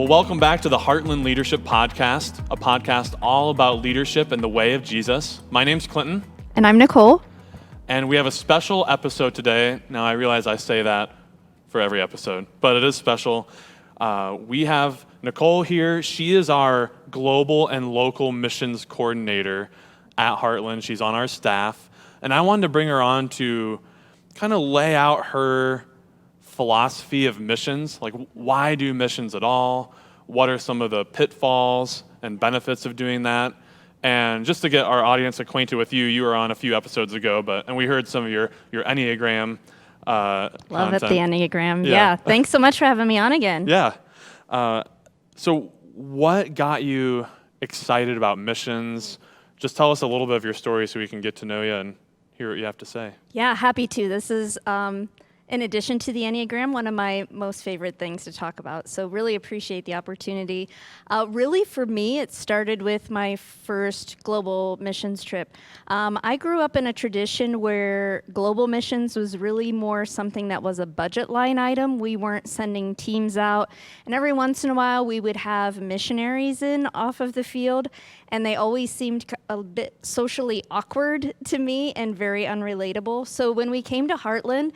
Well, welcome back to the Heartland Leadership Podcast, a podcast all about leadership and the way of Jesus. My name's Clinton. And I'm Nicole. And we have a special episode today. Now, I realize I say that for every episode, but it is special. We have Nicole here. She is our global and local missions coordinator at Heartland. She's on our staff. And I wanted to bring her on to kind of lay out her philosophy of missions, like why do missions at all? What are some of the pitfalls and benefits of doing that? And just to get our audience acquainted with you, you were on a few episodes ago, and we heard some of your Enneagram Love content. it, the Enneagram. Yeah. Yeah. Thanks so much for having me on again. Yeah. So what got you excited about missions? Just tell us a little bit of your story so we can get to know you and hear what you have to say. Yeah, happy to. This is, in addition to the Enneagram, one of my most favorite things to talk about. So really appreciate the opportunity. Really, for me, it started with my first global missions trip. I grew up in a tradition where global missions was really more something that was a budget line item. We weren't sending teams out. And every once in a while, we would have missionaries in off of the field. And they always seemed a bit socially awkward to me and very unrelatable. So when we came to Heartland,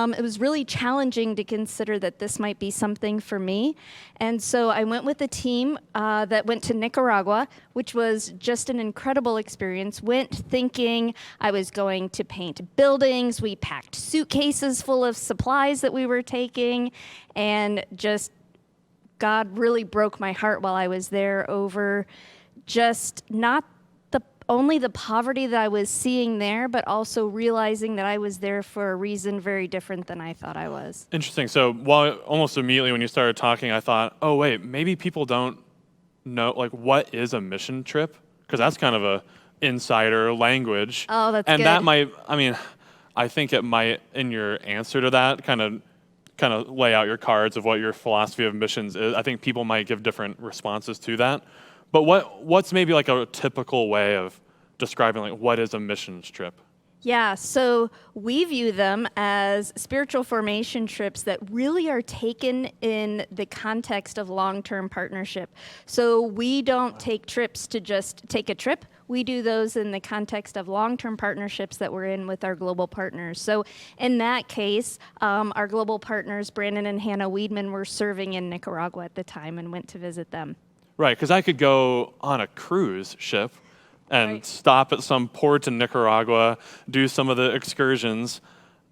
it was really challenging to consider that this might be something for me. And so I went with a team that went to Nicaragua, which was just an incredible experience. Went thinking I was going to paint buildings. We packed suitcases full of supplies that we were taking. And just God really broke my heart while I was there over just not only the poverty that I was seeing there, but also realizing that I was there for a reason very different than I thought I was. Interesting. So almost immediately when you started talking, I thought, oh, wait, maybe people don't know, like, what is a mission trip? Because that's kind of a insider language. Oh, that's and good. That might, I think it might, in your answer to that, kind of lay out your cards of what your philosophy of missions is. I think people might give different responses to that. But what's maybe like a typical way of describing like what is a missions trip? Yeah, so we view them as spiritual formation trips that really are taken in the context of long-term partnership. So we don't take trips to just take a trip. We do those in the context of long-term partnerships that we're in with our global partners. So in that case, our global partners, Brandon and Hannah Weidman, were serving in Nicaragua at the time and went to visit them. Right, because I could go on a cruise ship and stop at some port in Nicaragua, do some of the excursions,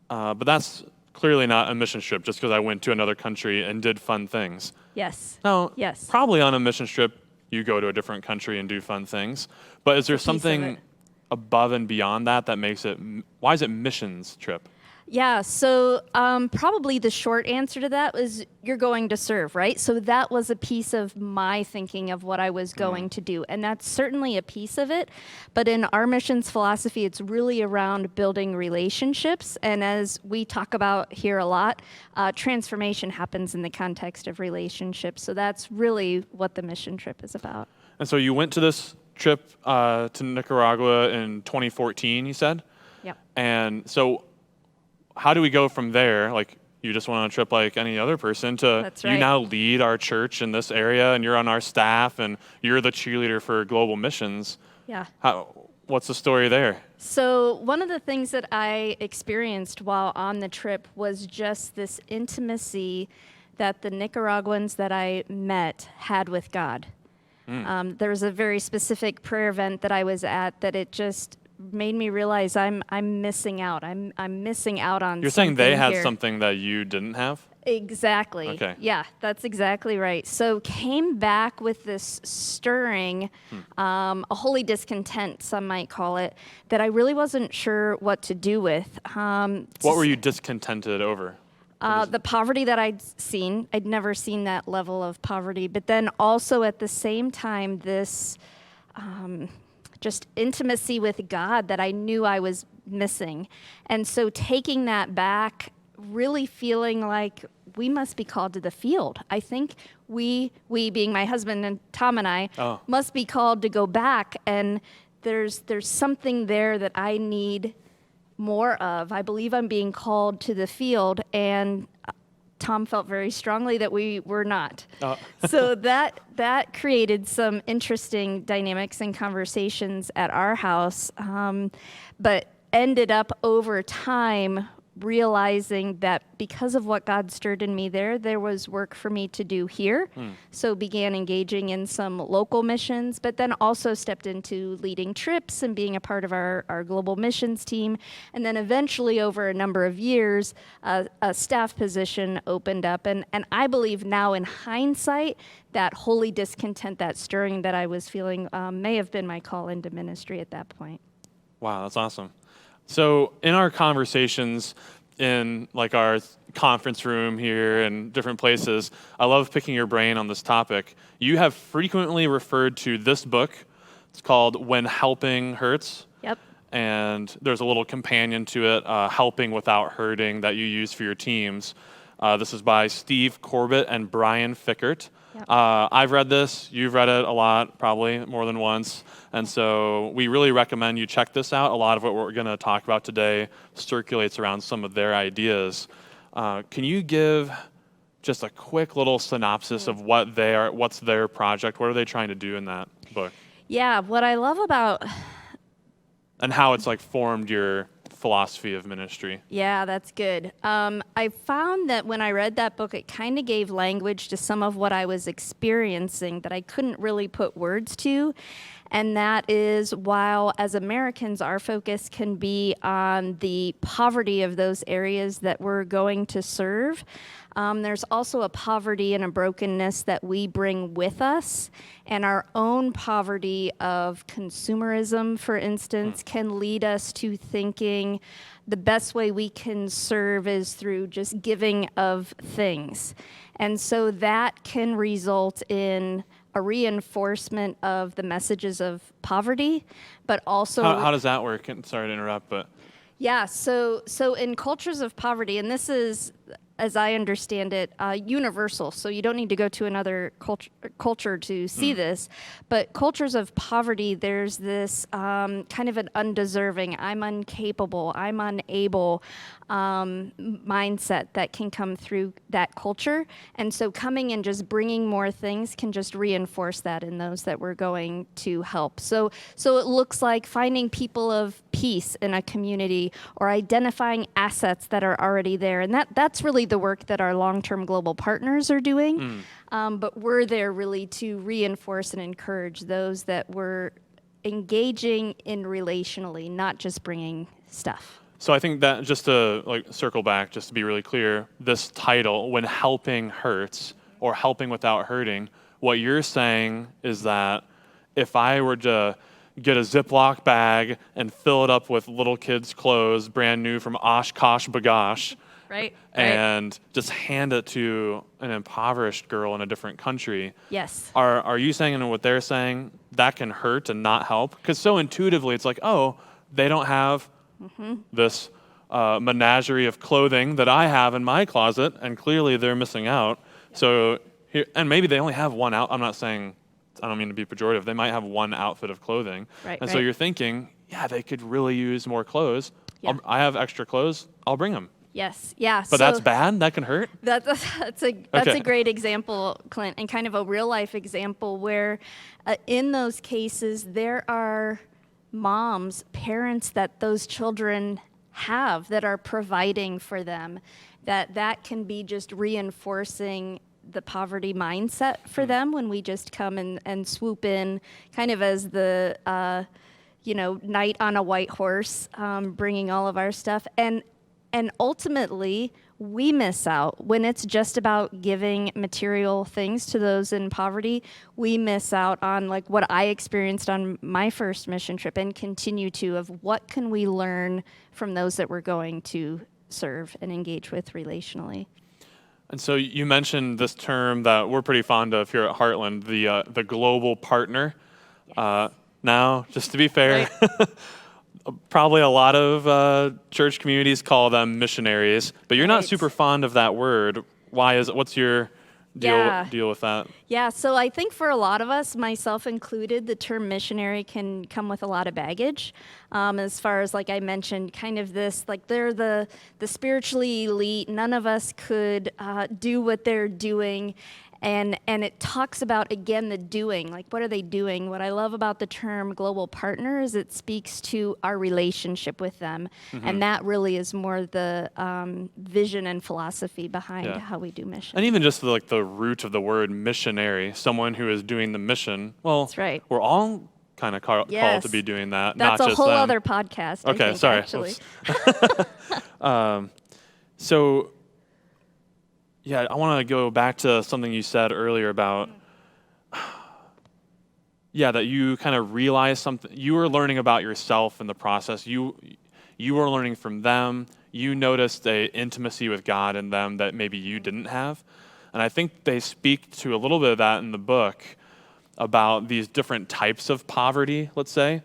but that's clearly not a mission trip just because I went to another country and did fun things. Yes. Now, Yes. Probably on a mission trip, you go to a different country and do fun things, but is there something above and beyond that makes it, why is it missions trip? Yeah, so probably the short answer to that was you're going to serve, right? So that was a piece of my thinking of what I was going to do. And that's certainly a piece of it. But in our missions philosophy, it's really around building relationships. And as we talk about here a lot, transformation happens in the context of relationships. So that's really what the mission trip is about. And so you went to this trip to Nicaragua in 2014, you said? Yep. And so how do we go from there? Like, you just went on a trip like any other person to That's right. You now lead our church in this area and you're on our staff and you're the cheerleader for global missions. Yeah. What's the story there? So one of the things that I experienced while on the trip was just this intimacy that the Nicaraguans that I met had with God. There was a very specific prayer event that I was at that it just made me realize I'm missing out. I'm missing out on. You're saying they had here. something that you didn't have? Exactly. Okay. Yeah, that's exactly right. So came back with this stirring, a holy discontent, some might call it, that I really wasn't sure what to do with. What were you discontented over? The poverty that I'd seen. I'd never seen that level of poverty. But then also at the same time, this just intimacy with God that I knew I was missing. And so taking that back, really feeling like we must be called to the field. I think we being my husband and Tom and I, must be called to go back. And there's something there that I need more of. I believe I'm being called to the field. And Tom felt very strongly that we were not. Oh. So that created some interesting dynamics and conversations at our house, but ended up over time realizing that because of what God stirred in me there was work for me to do here. So began engaging in some local missions, but then also stepped into leading trips and being a part of our global missions team. And then eventually, over a number of years, a staff position opened up. And I believe now in hindsight, that holy discontent, that stirring that I was feeling may have been my call into ministry at that point. Wow, that's awesome. So in our conversations in like our conference room here and different places, I love picking your brain on this topic. You have frequently referred to this book. It's called When Helping Hurts. Yep. And there's a little companion to it, Helping Without Hurting, that you use for your teams. This is by Steve Corbett and Brian Fickert. Yep. I've read this. You've read it a lot, probably more than once. And so we really recommend you check this out. A lot of what we're going to talk about today circulates around some of their ideas. Can you give just a quick little synopsis of what's their project? What are they trying to do in that book? Yeah, what I love about... And how it's like formed your philosophy of ministry. Yeah, that's good. I found that when I read that book, it kind of gave language to some of what I was experiencing that I couldn't really put words to. And that is, while as Americans, our focus can be on the poverty of those areas that we're going to serve, there's also a poverty and a brokenness that we bring with us. And our own poverty of consumerism, for instance, can lead us to thinking the best way we can serve is through just giving of things. And so that can result in a reinforcement of the messages of poverty, but also... How does that work? And sorry to interrupt, but... Yeah, so in cultures of poverty, and this is, as I understand it, universal, so you don't need to go to another culture to see this, but cultures of poverty, there's this kind of an undeserving, I'm incapable, I'm unable mindset that can come through that culture. And so coming and just bringing more things can just reinforce that in those that we're going to help. So it looks like finding people of peace in a community or identifying assets that are already there. And that's really the work that our long-term global partners are doing. But we're there really to reinforce and encourage those that we're engaging in relationally, not just bringing stuff. So I think that, just to like circle back, just to be really clear, this title, When Helping Hurts, or Helping Without Hurting, what you're saying is that if I were to get a Ziploc bag and fill it up with little kids' clothes, brand new from Oshkosh Bagosh, Right. and just hand it to an impoverished girl in a different country. Yes. Are you saying, and what they're saying, that can hurt and not help? Because so intuitively, it's like, oh, they don't have this menagerie of clothing that I have in my closet, and clearly they're missing out. So here, and maybe they only have one out. I'm not saying, I don't mean to be pejorative. They might have one outfit of clothing. Right, and so you're thinking, yeah, they could really use more clothes. Yeah. I have extra clothes. I'll bring them. Yes. Yeah. But that's bad? That can hurt? That's a great example, Clint, and kind of a real life example where in those cases there are moms, parents that those children have that are providing for them, that can be just reinforcing the poverty mindset for them when we just come and swoop in kind of as the knight on a white horse, bringing all of our stuff. And ultimately, we miss out when it's just about giving material things to those in poverty. We miss out on like what I experienced on my first mission trip and continue to, of what can we learn from those that we're going to serve and engage with relationally. And so you mentioned this term that we're pretty fond of here at Heartland, the global partner. Yes. Now, just to be fair, Right. probably a lot of church communities call them missionaries, but you're not Right. super fond of that word. Why is it? What's your deal with that? Yeah, so I think for a lot of us, myself included, the term missionary can come with a lot of baggage. As far as, like I mentioned, kind of this, like they're the spiritually elite. None of us could do what they're doing. And it talks about, again, the doing. Like, what are they doing? What I love about the term global partner is it speaks to our relationship with them. And that really is more the vision and philosophy behind how we do mission. And even just the root of the word missionary, someone who is doing the mission. Well, That's right. We're all kind of called to be doing that, That's not a just whole them. other podcast, Okay, I think, sorry. actually. So, yeah, I want to go back to something you said earlier about, that you kind of realized something. You were learning about yourself in the process. You were learning from them. You noticed a intimacy with God in them that maybe you didn't have. And I think they speak to a little bit of that in the book about these different types of poverty, let's say.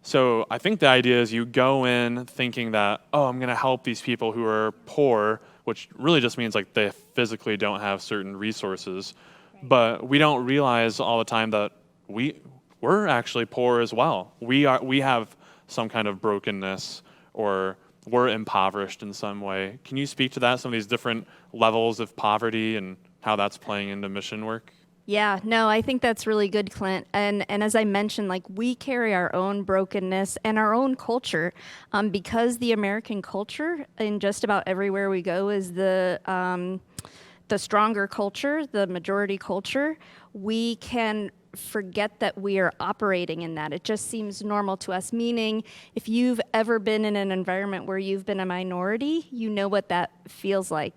So I think the idea is you go in thinking that, I'm going to help these people who are poor, which really just means like they physically don't have certain resources. Right. But we don't realize all the time that we're actually poor as well. We have some kind of brokenness, or we're impoverished in some way. Can you speak to that, some of these different levels of poverty and how that's playing into mission work? Yeah, no, I think that's really good, Clint. And as I mentioned, like we carry our own brokenness and our own culture, because the American culture in just about everywhere we go is the stronger culture, the majority culture. We can forget that we are operating in that. It just seems normal to us, meaning if you've ever been in an environment where you've been a minority, you know what that feels like.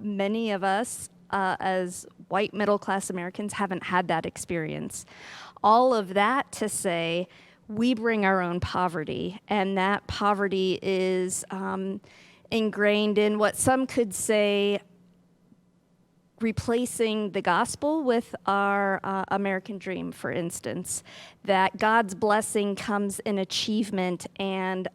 Many of us as white middle-class Americans haven't had that experience. All of that to say, we bring our own poverty, and that poverty is ingrained in what some could say replacing the gospel with our American dream, for instance, that God's blessing comes in achievement and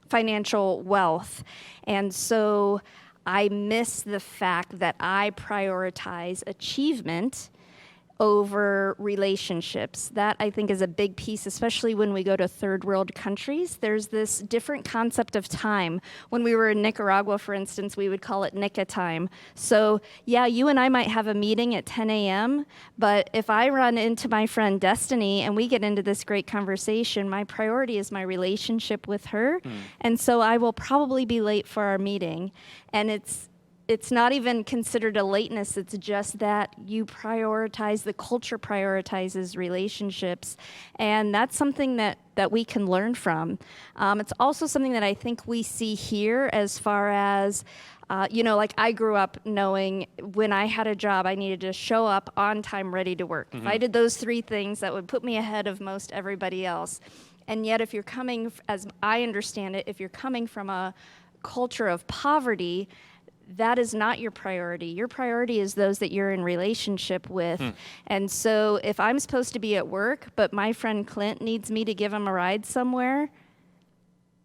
financial wealth. And so I miss the fact that I prioritize achievement over relationships. That, I think, is a big piece, especially when we go to third world countries. There's this different concept of time. When we were in Nicaragua, for instance, we would call it Nica time. So, yeah, you and I might have a meeting at 10 a.m., but if I run into my friend Destiny and we get into this great conversation, my priority is my relationship with her. And so I will probably be late for our meeting. And it's not even considered a lateness. It's just that you prioritize, the culture prioritizes relationships. And that's something that we can learn from. It's also something that I think we see here as far as, like I grew up knowing when I had a job, I needed to show up on time, ready to work. If I did those three things, that would put me ahead of most everybody else. And yet if you're coming, as I understand it, if you're coming from a culture of poverty, that is not your priority. Your priority is those that you're in relationship with. And so if I'm supposed to be at work, but my friend Clint needs me to give him a ride somewhere,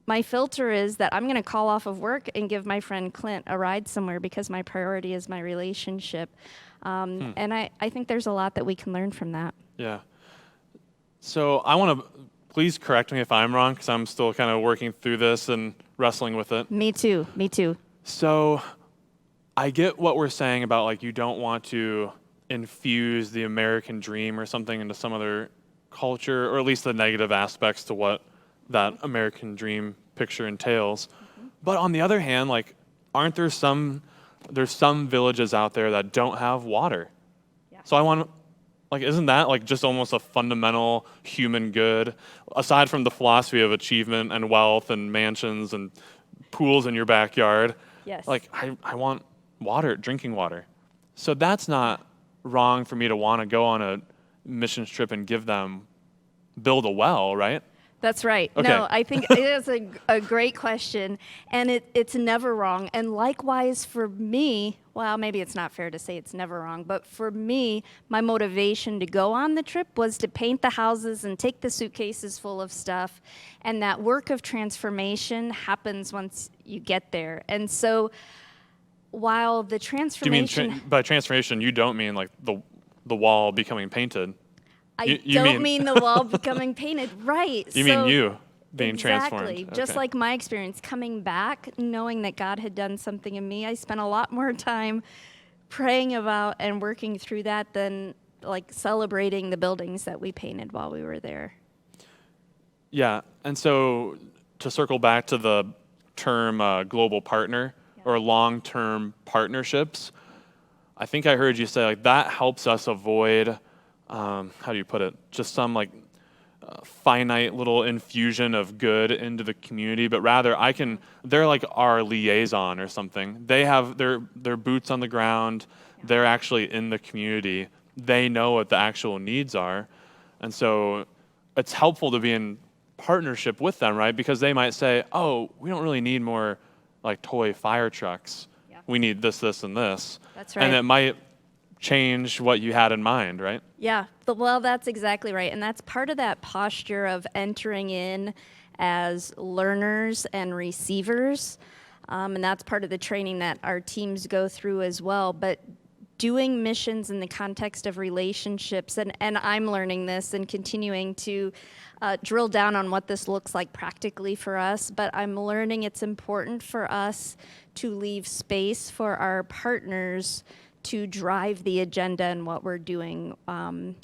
my filter is that I'm going to call off of work and give my friend Clint a ride somewhere because my priority is my relationship. And I think there's a lot that we can learn from that. Yeah. So I want to, please correct me if I'm wrong, because I'm still kind of working through this and wrestling with it. Me too. So I get what we're saying about, like, you don't want to infuse the American dream or something into some other culture, or at least the negative aspects to what that American dream picture entails. But on the other hand, like, aren't there's some villages out there that don't have water? Yeah. So I want, like, isn't that like just almost a fundamental human good, aside from the philosophy of achievement and wealth and mansions and pools in your backyard? Yes. Like, I want water, drinking water. So that's not wrong for me to want to go on a mission trip and build a well, right? That's right. Okay. No, I think it is a great question, and it's never wrong. And likewise for me, well, maybe it's not fair to say it's never wrong, but for me, my motivation to go on the trip was to paint the houses and take the suitcases full of stuff, and that work of transformation happens once you get there. And so while the Do you mean transformation, by transformation? You don't mean like the wall becoming painted. I you don't mean the wall becoming painted, right? You mean you being transformed. Exactly. Just Okay. like my experience coming back, knowing that God had done something in me, I spent a lot more time praying about and working through that than like celebrating the buildings that we painted while we were there. Yeah, and so to circle back to the term global partner or long-term partnerships, I think I heard you say like that helps us avoid, how do you put it, just some like finite little infusion of good into the community, but rather they're like our liaison or something. They have their boots on the ground. They're actually in the community. They know what the actual needs are. And so it's helpful to be in partnership with them, right? Because they might say, oh, we don't really need more like toy fire trucks. Yeah. We need this, this, and this. That's right. And it might change what you had in mind, right? Yeah, well, that's exactly right. And that's part of that posture of entering in as learners and receivers. And that's part of the training that our teams go through as well. But doing missions in the context of relationships, and I'm learning this and continuing to drill down on what this looks like practically for us, but I'm learning it's important for us to leave space for our partners to drive the agenda and what we're doing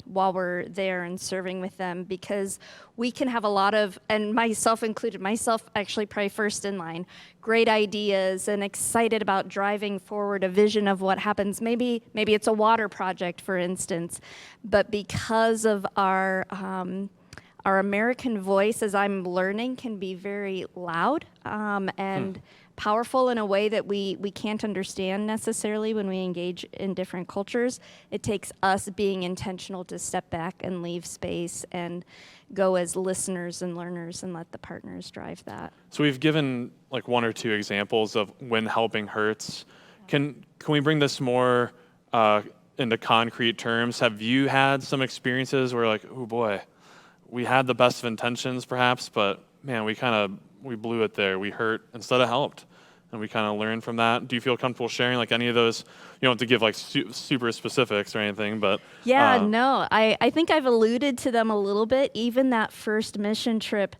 while we're there and serving with them, because we can have a lot of, and myself included, myself actually probably first in line, great ideas and excited about driving forward a vision of what happens. Maybe it's a water project, for instance, but because of our American voice, as I'm learning, can be very loud and powerful in a way that we can't understand necessarily when we engage in different cultures. It takes us being intentional to step back and leave space and go as listeners and learners and let the partners drive that. So we've given like one or two examples of when helping hurts. Can we bring this more into concrete terms? Have you had some experiences where like, oh boy, we had the best of intentions perhaps, but man, we blew it there. We hurt instead of helped. And we kind of learned from that. Do you feel comfortable sharing like any of those? You don't have to give like super specifics or anything, but. Yeah, no, I think I've alluded to them a little bit. Even that first mission trip,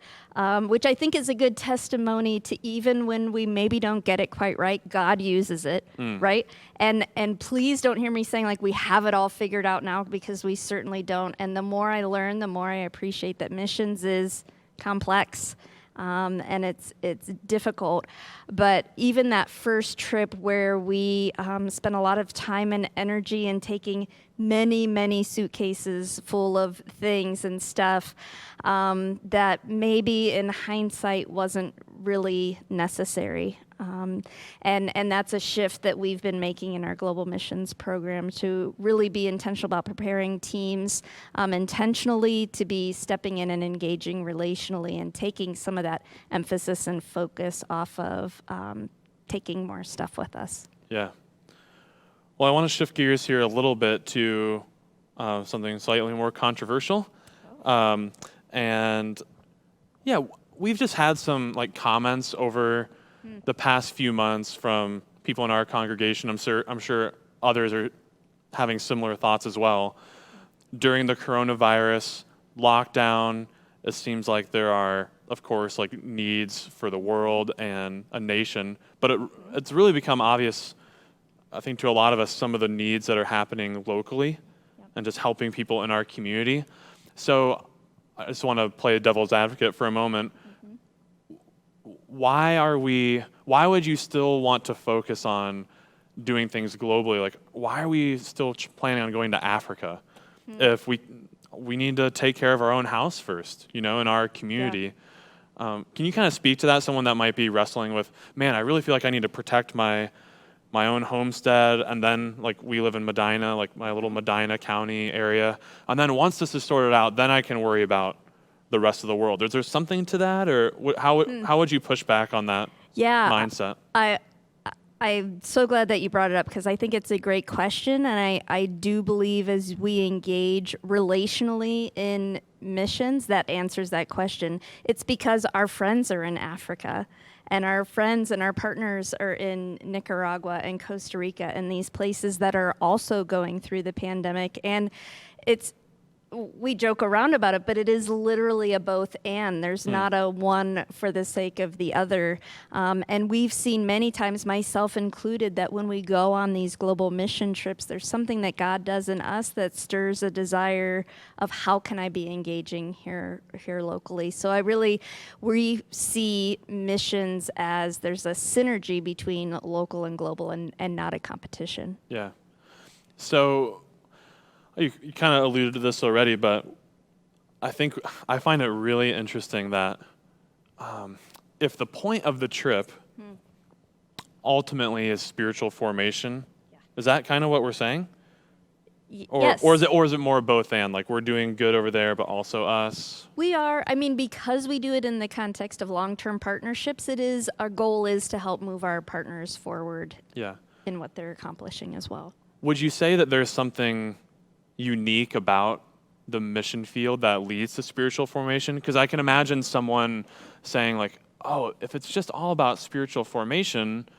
which I think is a good testimony to even when we maybe don't get it quite right, God uses it, right? And please don't hear me saying like we have it all figured out now, because we certainly don't. And the more I learn, the more I appreciate that missions is complex. And it's difficult, but even that first trip where we spent a lot of time and energy in taking many suitcases full of things and stuff that maybe in hindsight wasn't really necessary. And that's a shift that we've been making in our global missions program, to really be intentional about preparing teams intentionally to be stepping in and engaging relationally and taking some of that emphasis and focus off of taking more stuff with us. Yeah. Well, I want to shift gears here a little bit to something slightly more controversial. And yeah, we've just had some like comments over the past few months from people in our congregation. I'm sure others are having similar thoughts as well. During the coronavirus lockdown, it seems like there are, of course, like needs for the world and a nation, but it's really become obvious, I think, to a lot of us, some of the needs that are happening locally and just helping people in our community. So I just want to play devil's advocate for a moment. Why would you still want to focus on doing things globally? Like, why are we still planning on going to Africa if we need to take care of our own house first, in our community? Yeah. Can you kind of speak to that? Someone that might be wrestling with, man, I really feel like I need to protect my own homestead, and then like we live in Medina, like my little Medina County area, and then once this is sorted out, then I can worry about the rest of the world. Is there something to that, or how would you push back on that mindset? I I'm so glad that you brought it up because I think it's a great question. And I do believe as we engage relationally in missions, that answers that question. It's because our friends are in Africa and our friends and our partners are in Nicaragua and Costa Rica and these places that are also going through the pandemic. And we joke around about it, but it is literally a both and. There's not a one for the sake of the other. And we've seen many times, myself included, that when we go on these global mission trips, there's something that God does in us that stirs a desire of how can I be engaging here locally. So we see missions as there's a synergy between local and global and not a competition. Yeah. So you kind of alluded to this already, but I find it really interesting that if the point of the trip ultimately is spiritual formation, is that kind of what we're saying? Yes. Or is it more both and, like we're doing good over there, but also us? We are. I mean, because we do it in the context of long-term partnerships, our goal is to help move our partners forward in what they're accomplishing as well. Would you say that there's something unique about the mission field that leads to spiritual formation? Because I can imagine someone saying like, oh, if it's just all about spiritual formation,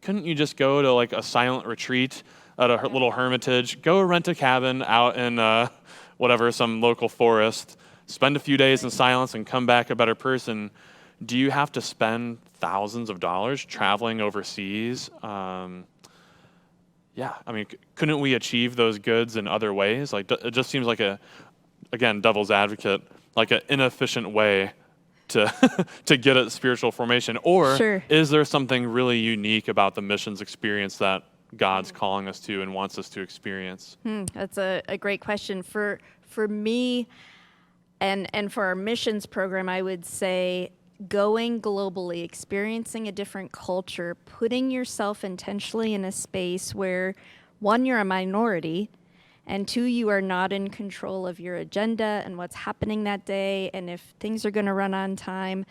couldn't you just go to like a silent retreat at a little hermitage, go rent a cabin out in some local forest, spend a few days in silence and come back a better person? Do you have to spend thousands of dollars traveling overseas? Yeah, I mean, couldn't we achieve those goods in other ways? Like, it just seems like again, devil's advocate, like an inefficient way to to get at spiritual formation. Or is there something really unique about the missions experience that God's calling us to and wants us to experience? That's a great question. For me and for our missions program, I would say going globally, experiencing a different culture, putting yourself intentionally in a space where, one, you're a minority, and two, you are not in control of your agenda and what's happening that day, and if things are going to run on time,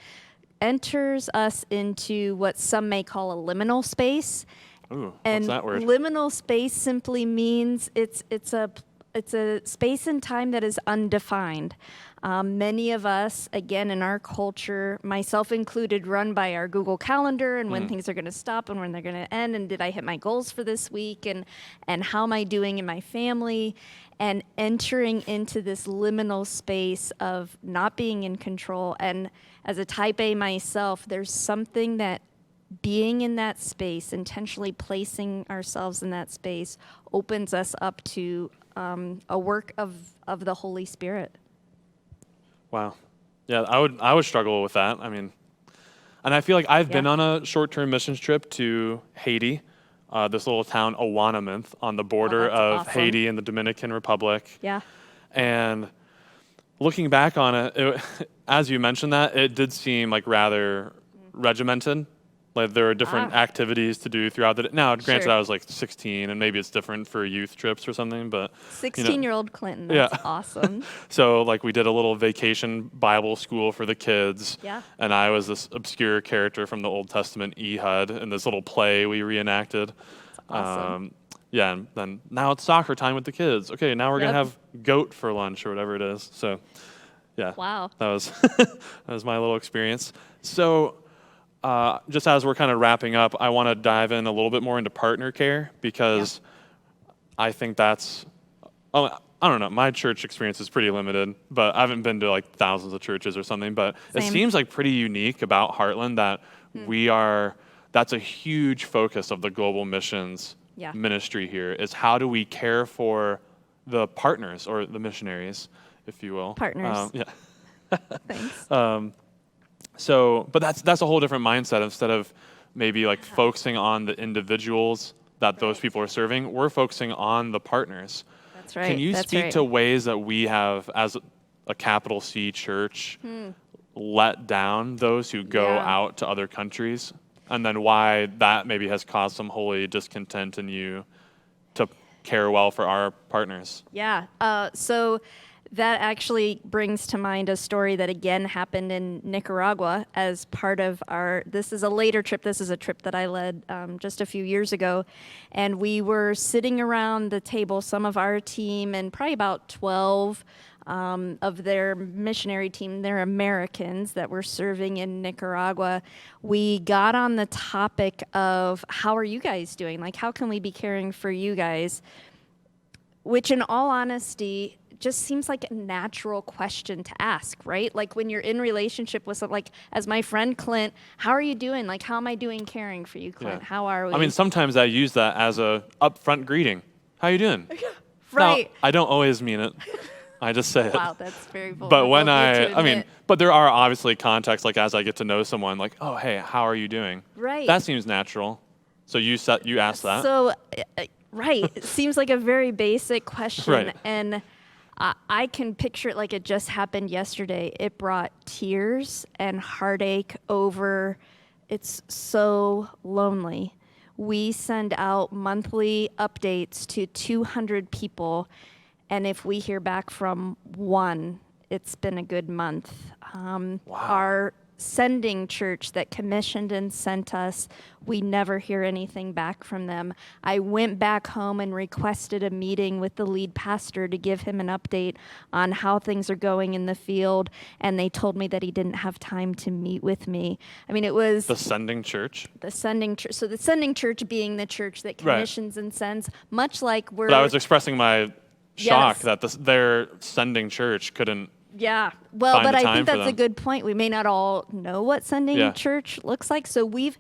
enters us into what some may call a liminal space. Ooh, and what's that word? Liminal space simply means it's a space and time that is undefined. Many of us, again, in our culture, myself included, run by our Google Calendar and when things are going to stop and when they're going to end, and did I hit my goals for this week, and how am I doing in my family, and entering into this liminal space of not being in control. And as a type A myself, there's something that being in that space, intentionally placing ourselves in that space, opens us up to a work of the Holy Spirit. Wow. Yeah, I would struggle with that. I mean, and I feel like I've been on a short-term missions trip to Haiti, this little town, Awanamouth, on the border of awesome. Haiti and the Dominican Republic. Yeah. And looking back on it, as you mentioned that, it did seem like rather regimented. Like there were different activities to do throughout the day. Now, granted, I was like 16, and maybe it's different for youth trips or something, but 16-year-old Clinton, that's awesome. So like we did a little vacation Bible school for the kids. Yeah. And I was this obscure character from the Old Testament, Ehud, in this little play we reenacted. That's awesome. Yeah, and then now it's soccer time with the kids. Okay, now we're gonna have goat for lunch or whatever it is. So, yeah. Wow. That was my little experience. So. Just as we're kind of wrapping up, I want to dive in a little bit more into partner care because I think that's, I don't know, my church experience is pretty limited, but I haven't been to like thousands of churches or something, but it seems like pretty unique about Heartland that that's a huge focus of the global missions ministry here is how do we care for the partners or the missionaries, if you will. Partners. Thanks. So, but that's a whole different mindset. Instead of maybe like focusing on the individuals that those people are serving, we're focusing on the partners. That's right. Can you speak to ways that we have, as a capital C church, let down those who go out to other countries, and then why that maybe has caused some holy discontent in you to care well for our partners? Yeah. So That actually brings to mind a story that again happened in Nicaragua as part of this is a later trip. This is a trip that I led just a few years ago. And we were sitting around the table, some of our team and probably about 12 of their missionary team. They're Americans that were serving in Nicaragua. We got on the topic of how are you guys doing? Like, how can we be caring for you guys? Which in all honesty, just seems like a natural question to ask, right? Like when you're in relationship with someone, like as my friend Clint, how are you doing? Like, how am I doing caring for you, Clint? Yeah. How are we? I mean, sometimes I use that as a upfront greeting. How you doing? Right. Now, I don't always mean it. I just say it. Wow, that's very vulnerable. But when to admit. but there are obviously contexts, like as I get to know someone, like, oh, hey, how are you doing? Right. That seems natural. So you asked that. So, right. It seems like a very basic question. Right. And I can picture it like it just happened yesterday. It brought tears and heartache over. It's so lonely. We send out monthly updates to 200 people. And if we hear back from one, it's been a good month. Wow. Our sending church that commissioned and sent us, we never hear anything back from them. I went back home and requested a meeting with the lead pastor to give him an update on how things are going in the field, and they told me that he didn't have time to meet with me. I mean, it was The sending church? the sending church. So the sending church being the church that commissions and sends, much like we're... But I was expressing my shock Yes. that their sending church couldn't. Yeah. Well, find but the I time think for that's a them. good point. We may not all know what sending Yeah. church looks like. So we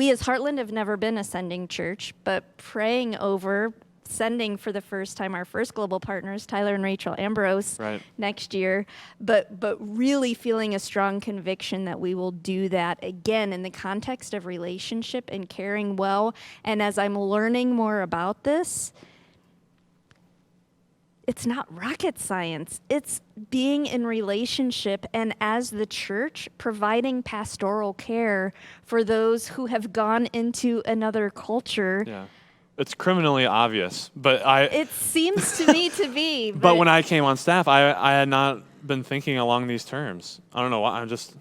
as Heartland have never been a sending church, but praying over sending for the first time our first global partners, Tyler and Rachel Ambrose, Right. next year, but really feeling a strong conviction that we will do that again in the context of relationship and caring well. And as I'm learning more about this, it's not rocket science. It's being in relationship and as the church providing pastoral care for those who have gone into another culture. Yeah. It's criminally obvious, but It seems to me to be. But when I came on staff, I had not been thinking along these terms. I don't know why. I'm just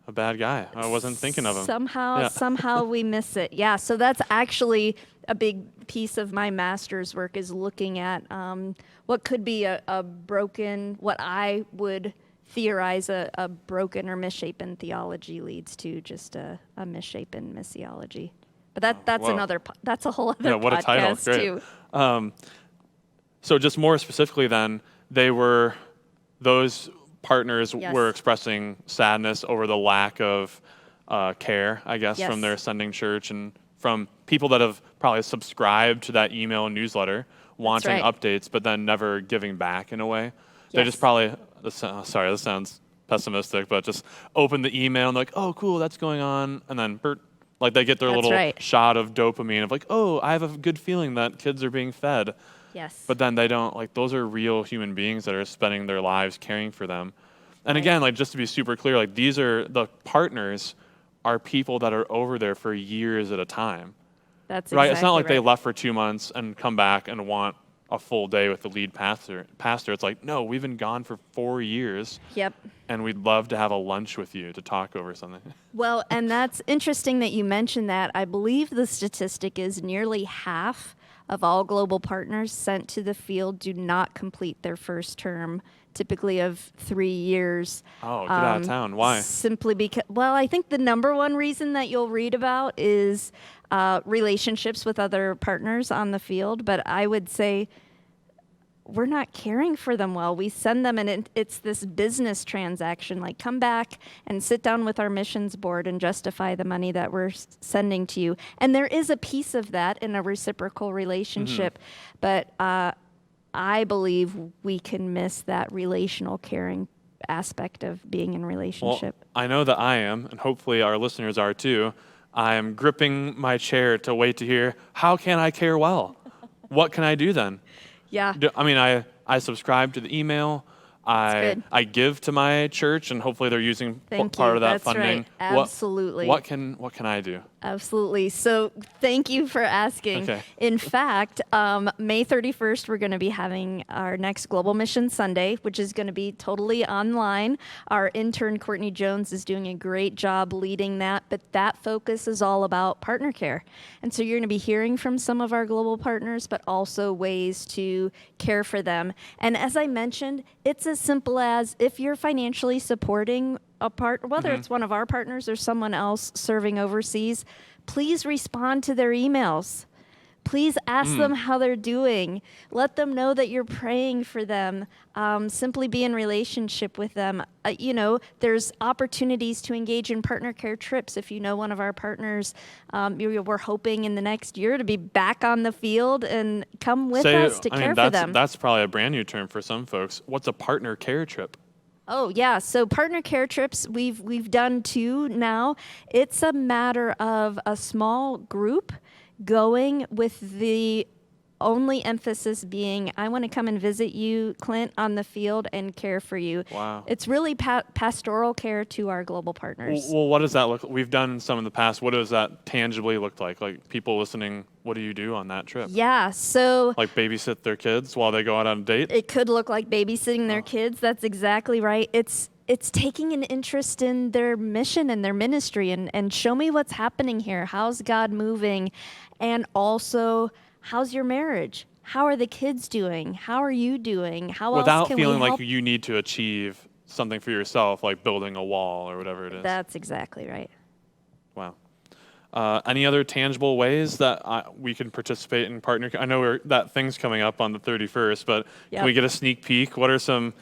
a bad guy. I wasn't thinking of him. Somehow we miss it. Yeah, so that's actually a big piece of my master's work is looking at what could be a broken, what I would theorize a broken or misshapen theology leads to just a misshapen missiology. But that's Whoa. that's a whole other What a title. podcast Great. too. So just more specifically then, those partners Yes. were expressing sadness over the lack of care, I guess, Yes. from their sending church and from people that have probably subscribed to that email and newsletter, wanting right. updates, but then never giving back in a way. They Yes. just probably, sorry, this sounds pessimistic, but just open the email and like, oh, cool, that's going on. And then, like they get their That's little right. shot of dopamine of like, oh, I have a good feeling that kids are being fed. Yes. But then they don't, like, those are real human beings that are spending their lives caring for them. And Right. again, like, just to be super clear, like, these are the partners are people that are over there for years at a time, That's right? It's not like exactly they right. left for 2 months and come back and want a full day with the lead pastor. It's like, no, we've been gone for 4 years, Yep. and we'd love to have a lunch with you to talk over something. Well, and that's interesting that you mentioned that. I believe the statistic is nearly half of all global partners sent to the field do not complete their first term, typically of 3 years. Oh, get out of town. Why? Simply because, well, I think the number one reason that you'll read about is relationships with other partners on the field. But I would say we're not caring for them well. We send them, and it's this business transaction, like come back and sit down with our missions board and justify the money that we're sending to you. And there is a piece of that in a reciprocal relationship, but I believe we can miss that relational caring aspect of being in relationship. Well, I know that I am, and hopefully our listeners are too. I am gripping my chair to wait to hear, how can I care well? What can I do then? Yeah. I subscribe to the email. good. I give to my church, and hopefully they're using Thank part you. of that That's funding. right. Absolutely. What can I do? Absolutely. So thank you for asking. Okay. In fact, May 31st, we're going to be having our next Global Mission Sunday, which is going to be totally online. Our intern, Courtney Jones, is doing a great job leading that, but that focus is all about partner care. And so you're going to be hearing from some of our global partners, but also ways to care for them. And as I mentioned, it's as simple as if you're financially supporting a part, whether it's one of our partners or someone else serving overseas, please respond to their emails. Please ask them how they're doing. Let them know that you're praying for them. Simply be in relationship with them. There's opportunities to engage in partner care trips. If you know one of our partners, we're hoping in the next year to be back on the field and come with us to care for them. That's probably a brand new term for some folks. What's a partner care trip? Oh, yeah. So partner care trips, we've done 2 now. It's a matter of a small group going with the only emphasis being, I want to come and visit you, Clint, on the field and care for you. Wow. It's really pastoral care to our global partners. Well, what does that look like? We've done some in the past. What does that tangibly look like? Like people listening, what do you do on that trip? Yeah, so Like babysit their kids while they go out on a date? it could look like babysitting their kids. That's exactly right. It's taking an interest in their mission and their ministry and show me what's happening here. How's God moving? And also, how's your marriage? How are the kids doing? How are you doing? How Without else can we feeling help? like you need to achieve something for yourself, like building a wall or whatever it is. That's exactly right. Wow. Any other tangible ways that we can participate in partner? I know that thing's coming up on the 31st, but can we get a sneak peek? What is something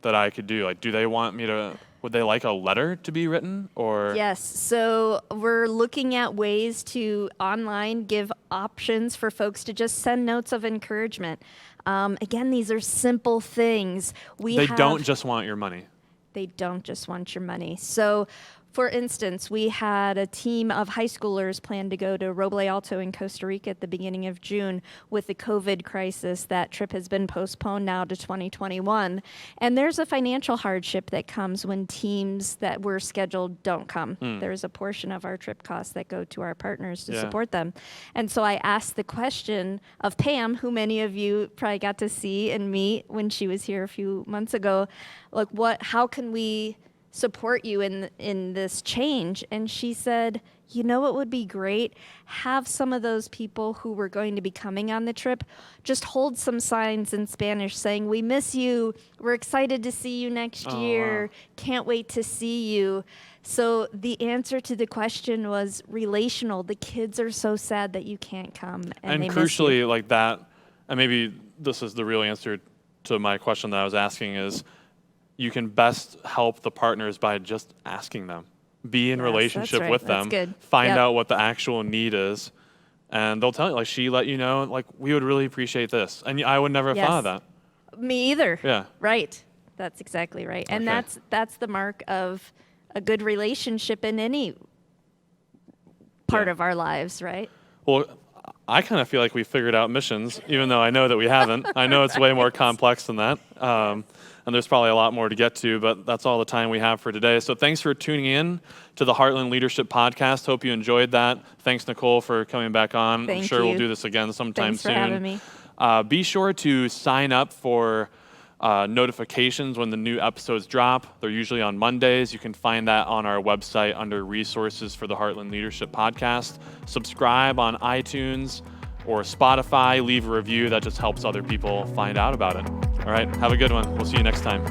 that I could do? Like, do they want me to? Would they like a letter to be written, or? Yes. So we're looking at ways to online give options for folks to just send notes of encouragement. Again, these are simple things. They don't just want your money. They don't just want your money. So, for instance, we had a team of high schoolers plan to go to Roble Alto in Costa Rica at the beginning of June. With the COVID crisis, that trip has been postponed now to 2021. And there's a financial hardship that comes when teams that were scheduled don't come. There's a portion of our trip costs that go to our partners to support them. And so I asked the question of Pam, who many of you probably got to see and meet when she was here a few months ago, like how can we support you in this change? And she said, you know what would be great? Have some of those people who were going to be coming on the trip just hold some signs in Spanish saying, we miss you, we're excited to see you next year, can't wait to see you. So the answer to the question was relational. The kids are so sad that you can't come. And they crucially, miss you. like that, and maybe this is the real answer to my question that I was asking is, you can best help the partners by just asking them. Be in relationship with them. That's good. Find out what the actual need is. And they'll tell you, like she let you know, like, we would really appreciate this. And I would never have thought of that. Me either. Yeah. Right. That's exactly right. And that's the mark of a good relationship in any part of our lives, right? Well, I kind of feel like we figured out missions, even though I know that we haven't. I know it's way more complex than that. And there's probably a lot more to get to, but that's all the time we have for today. So thanks for tuning in to the Heartland Leadership Podcast. Hope you enjoyed that. Thanks, Nicole, for coming back on. I'm sure we'll do this again sometime soon. Thanks for having me. Be sure to sign up for notifications when the new episodes drop. They're usually on Mondays. You can find that on our website under resources for the Heartland Leadership Podcast. Subscribe on iTunes or Spotify. Leave a review. That just helps other people find out about it. All right, have a good one. We'll see you next time.